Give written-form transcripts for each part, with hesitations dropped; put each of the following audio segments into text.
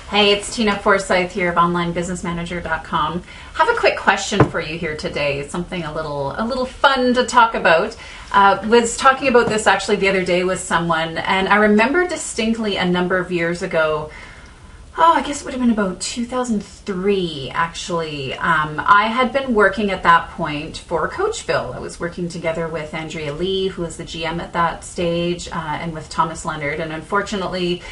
Hey, it's Tina Forsyth here of onlinebusinessmanager.com. Have a quick question for you here today. Something a little fun to talk about. Was talking about this actually the other day with someone, and I remember distinctly a number of years ago. I guess it would have been about 2003, actually. I had been working at that point for Coachville. I was working together with Andrea Lee, who was the GM at that stage, and with Thomas Leonard. And unfortunately,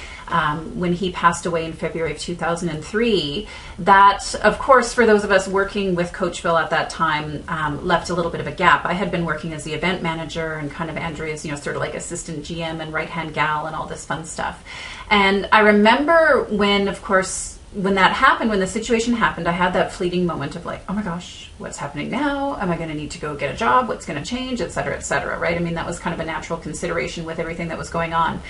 when he passed away in February of 2003, that, of course, for those of us working with Coachville at that time, left a little bit of a gap. I had been working as the event manager and kind of Andrea's, sort of like assistant GM and right-hand gal and all this fun stuff. And I remember when, of course, when that happened, when the situation happened, I had that fleeting moment of like, oh my gosh, what's happening now? Am I going to need to go get a job? What's going to change, et cetera, right? I mean, that was kind of a natural consideration with everything that was going on.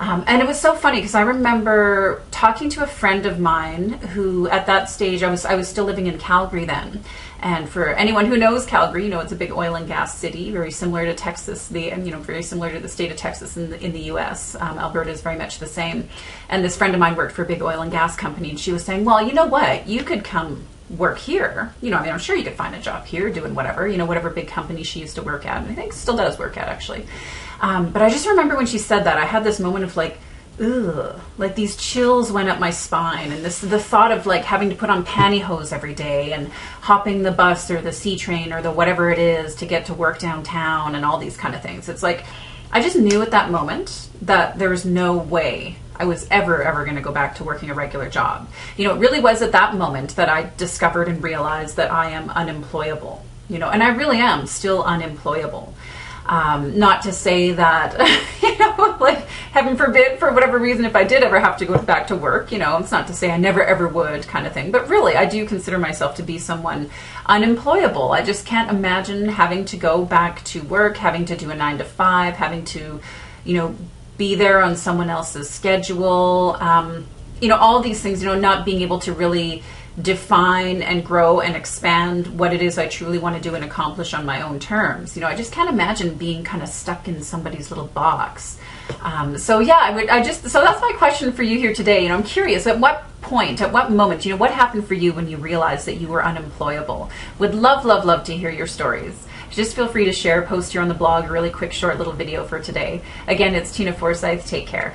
And it was so funny because I remember talking to a friend of mine who at that stage, I was still living in Calgary then. And for anyone who knows Calgary, it's a big oil and gas city, very similar to Texas, very similar to the state of Texas in the U.S. Alberta is very much the same. And this friend of mine worked for a big oil and gas company, and she was saying, well, you know what, you could come work here. I'm sure you could find a job here doing whatever, whatever big company she used to work at. And I think still does work at, actually. But I just remember when she said that, I had this moment of like, ugh, like these chills went up my spine, and the thought of like having to put on pantyhose every day and hopping the bus or the C train or the whatever it is to get to work downtown and all these kind of things. It's like, I just knew at that moment that there was no way I was ever going to go back to working a regular job. It really was at that moment that I discovered and realized that I am unemployable, and I really am still unemployable. Not to say that, like heaven forbid, for whatever reason, if I did ever have to go back to work, it's not to say I never ever would kind of thing. But really, I do consider myself to be someone unemployable. I just can't imagine having to go back to work, having to do a 9 to 5, having to, be there on someone else's schedule. All these things, not being able to really define and grow and expand what it is I truly want to do and accomplish on my own terms. I just can't imagine being kind of stuck in somebody's little box. So that's my question for you here today. I'm curious, at what point, at what moment, what happened for you when you realized that you were unemployable? Would love to hear your stories. Just feel free to share, post here on the blog, a really quick, short little video for today. Again, it's Tina Forsyth. Take care.